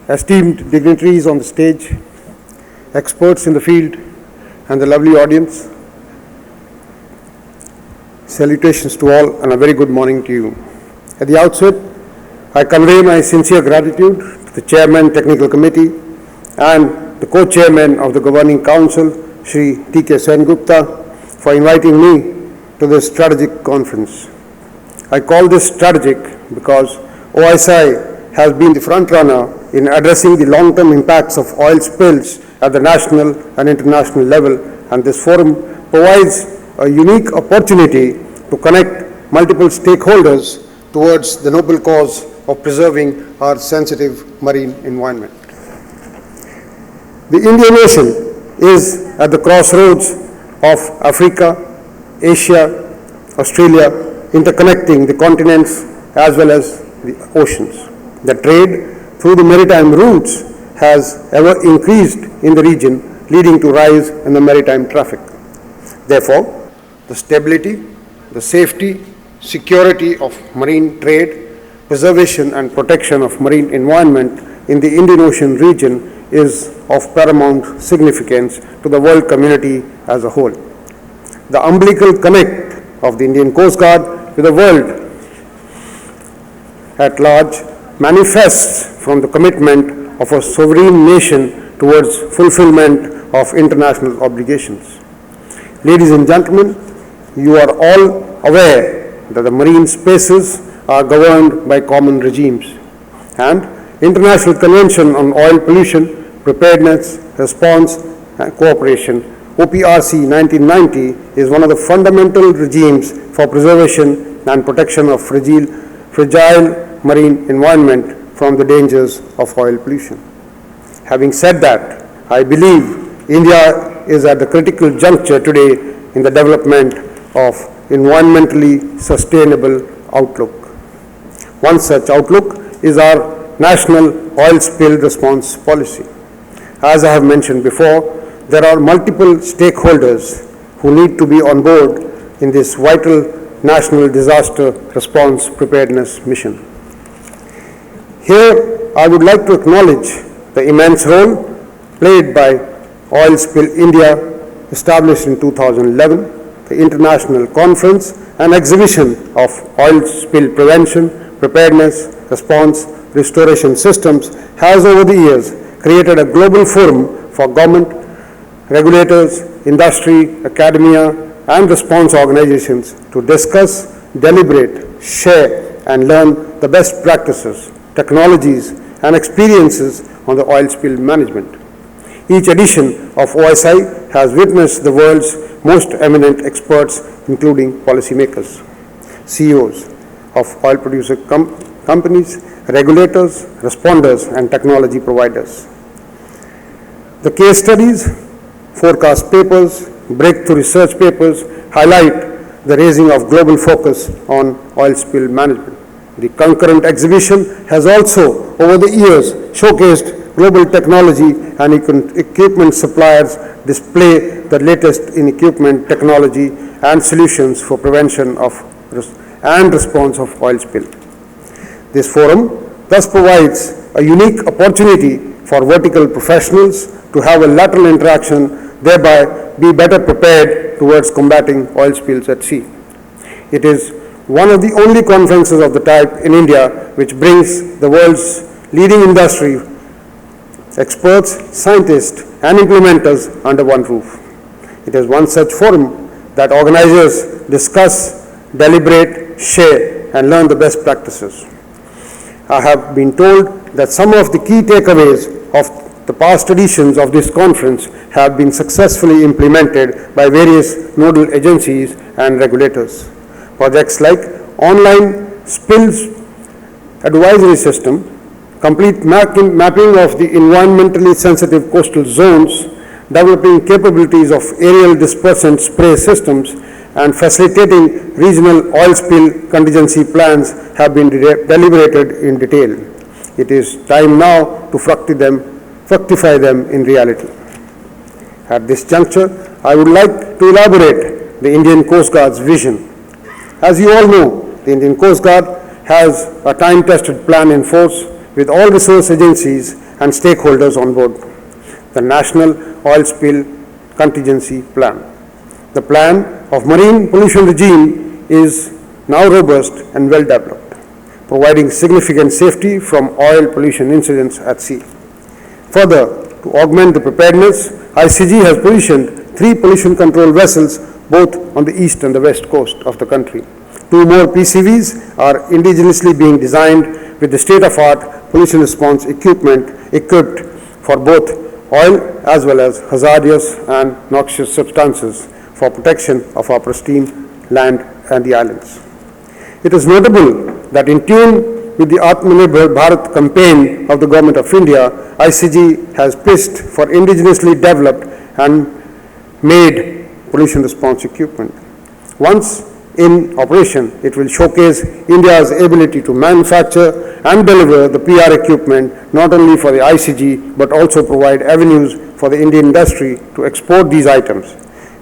esteemed dignitaries on the stage, experts in the field, and the lovely audience. Salutations to all and a very good morning to you. At the outset, I convey my sincere gratitude to the Chairman, Technical Committee, and the Co-Chairman of the Governing Council, Shri T.K. Sengupta, for inviting me to this strategic conference. I call this strategic because OSI has been the front runner in addressing the long-term impacts of oil spills at the national and international level, and this forum provides a unique opportunity to connect multiple stakeholders towards the noble cause of preserving our sensitive marine environment. The Indian Ocean is at the crossroads of Africa, Asia, Australia, interconnecting the continents as well as the oceans. The trade through the maritime routes has ever increased in the region, leading to rise in the maritime traffic. Therefore, the stability, the safety, security of marine trade, preservation and protection of marine environment in the Indian Ocean region is of paramount significance to the world community as a whole. The umbilical connect of the Indian Coast Guard with the world at large manifests from the commitment of a sovereign nation towards fulfillment of international obligations. Ladies and gentlemen, you are all aware that the marine spaces are governed by common regimes, and International Convention on Oil Pollution, Preparedness, Response and Cooperation, OPRC 1990, is one of the fundamental regimes for preservation and protection of fragile marine environment from the dangers of oil pollution. Having said that, I believe India is at the critical juncture today in the development of environmentally sustainable outlook. One such outlook is our National Oil Spill Response Policy. As I have mentioned before, there are multiple stakeholders who need to be on board in this vital national disaster response preparedness mission. Here, I would like to acknowledge the immense role played by Oil Spill India, established in 2011, the international conference and exhibition of oil spill prevention, preparedness, response, restoration systems has over the years created a global forum for government, regulators, industry, academia, and response organizations to discuss, deliberate, share, and learn the best practices, technologies, and experiences on the oil spill management. Each edition of OSI has witnessed the world's most eminent experts, including policymakers, CEOs of oil producer companies, regulators, responders, and technology providers. The case studies, forecast papers, breakthrough research papers highlight the raising of global focus on oil spill management. The concurrent exhibition has also, over the years, showcased global technology and equipment suppliers display the latest in equipment, technology, and solutions for prevention of and response of oil spill. This forum thus provides a unique opportunity for vertical professionals to have a lateral interaction, thereby be better prepared towards combating oil spills at sea. It is one of the only conferences of the type in India which brings the world's leading industry experts, scientists, and implementers under one roof. It is one such forum that organizers discuss, deliberate, share, and learn the best practices. I have been told that some of the key takeaways of the past editions of this conference have been successfully implemented by various nodal agencies and regulators. Projects like online spills advisory system, complete mapping of the environmentally sensitive coastal zones, developing capabilities of aerial dispersant spray systems, and facilitating regional oil spill contingency plans have been deliberated in detail. It is time now to fructify them in reality. At this juncture, I would like to elaborate the Indian Coast Guard's vision. As you all know, the Indian Coast Guard has a time-tested plan in force with all resource agencies and stakeholders on board. The National Oil Spill Contingency Plan. The plan of marine pollution regime is now robust and well developed, providing significant safety from oil pollution incidents at sea. Further, to augment the preparedness, ICG has positioned 3 pollution control vessels both on the east and the west coast of the country. 2 more PCVs are indigenously being designed with the state-of-the-art pollution response equipment equipped for both oil as well as hazardous and noxious substances for protection of our pristine land and the islands. It is notable that in tune with the Atmanirbhar Bharat campaign of the Government of India, ICG has pitched for indigenously developed and made pollution response equipment. Once in operation, it will showcase India's ability to manufacture and deliver the PR equipment not only for the ICG but also provide avenues for the Indian industry to export these items,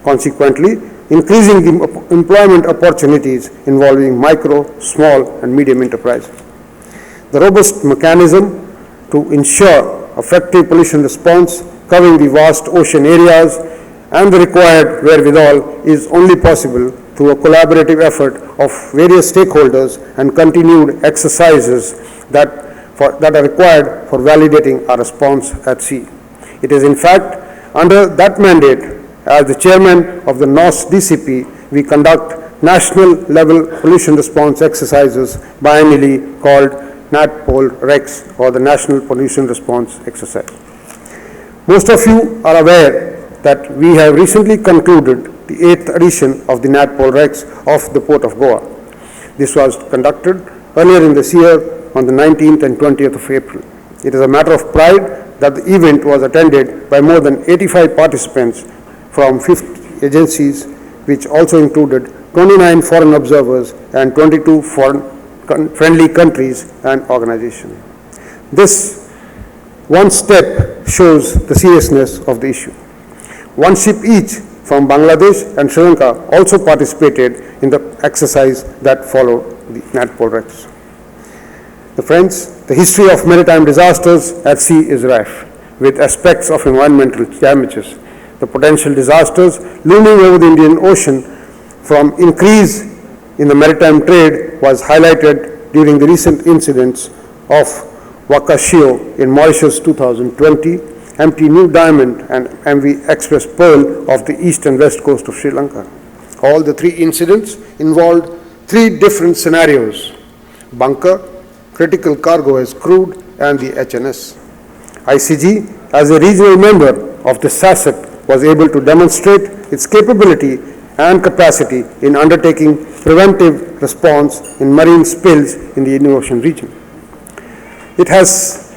consequently increasing the employment opportunities involving micro, small and medium enterprises. The robust mechanism to ensure effective pollution response covering the vast ocean areas and the required wherewithal is only possible through a collaborative effort of various stakeholders and continued exercises that are required for validating our response at sea. It is in fact under that mandate, as the chairman of the NOS DCP, we conduct national level pollution response exercises biannually called NATPOL-REX, or the National Pollution Response Exercise. Most of you are aware that we have recently concluded the 8th edition of the NATPOL-REX of the Port of Goa. This was conducted earlier in this year on the 19th and 20th of April. It is a matter of pride that the event was attended by more than 85 participants from 50 agencies, which also included 29 foreign observers and 22 friendly countries and organizations. This one step shows the seriousness of the issue. One ship each from Bangladesh and Sri Lanka also participated in the exercise that followed the NATPOL-REX. Friends, the history of maritime disasters at sea is rife with aspects of environmental damages. The potential disasters looming over the Indian Ocean from increase in the maritime trade was highlighted during the recent incidents of Wakashio in Mauritius 2020, MT New Diamond and MV Express Pearl of the east and west coast of Sri Lanka. All the 3 incidents involved 3 different scenarios: bunker, critical cargo as crude and the HNS. ICG, as a regional member of the SASEP, was able to demonstrate its capability and capacity in undertaking preventive response in marine spills in the Indian Ocean region. It has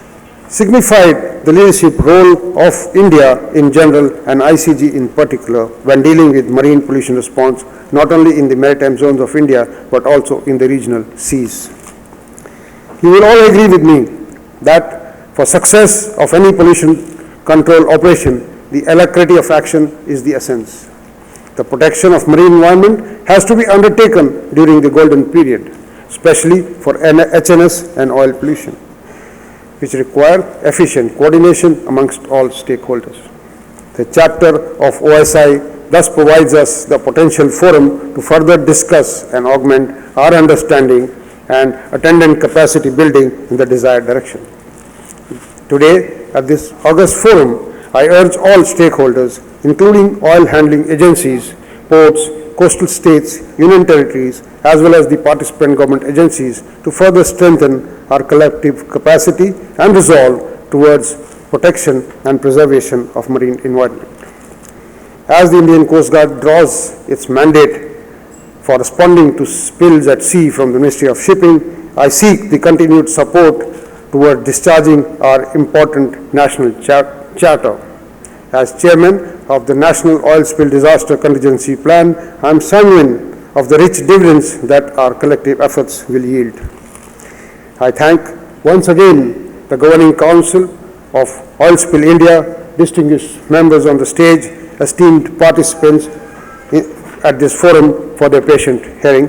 signified the leadership role of India in general and ICG in particular when dealing with marine pollution response not only in the maritime zones of India but also in the regional seas. You will all agree with me that for success of any pollution control operation, the alacrity of action is the essence. The protection of marine environment has to be undertaken during the golden period, especially for HNS and oil pollution, which require efficient coordination amongst all stakeholders. The chapter of OSI thus provides us the potential forum to further discuss and augment our understanding and attendant capacity building in the desired direction. Today, at this August forum, I urge all stakeholders, including oil handling agencies, ports, coastal states, union territories, as well as the participant government agencies, to further strengthen our collective capacity and resolve towards protection and preservation of marine environment. As the Indian Coast Guard draws its mandate for responding to spills at sea from the Ministry of Shipping, I seek the continued support toward discharging our important national charter. As chairman of the National Oil Spill Disaster Contingency Plan, I am sanguine of the rich dividends that our collective efforts will yield. I thank once again the Governing Council of Oil Spill India, distinguished members on the stage, esteemed participants at this forum for their patient hearing.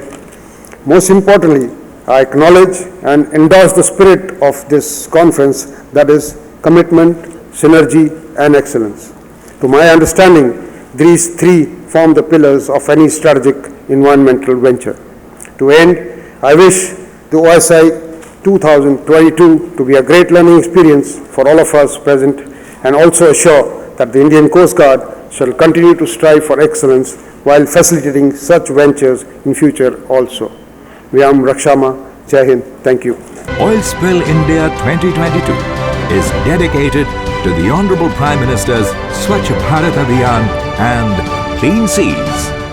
Most importantly, I acknowledge and endorse the spirit of this conference, that is, commitment, synergy, and excellence. To my understanding, these three form the pillars of any strategic environmental venture. To end, I wish the OSI 2022 to be a great learning experience for all of us present, and also assure that the Indian Coast Guard shall continue to strive for excellence while facilitating such ventures in future also. Vyam Rakshama, Jai Hind, thank you. Oil Spill India 2022 is dedicated to the Honorable Prime Minister's Swachh Bharat Abhiyan and Clean Seas.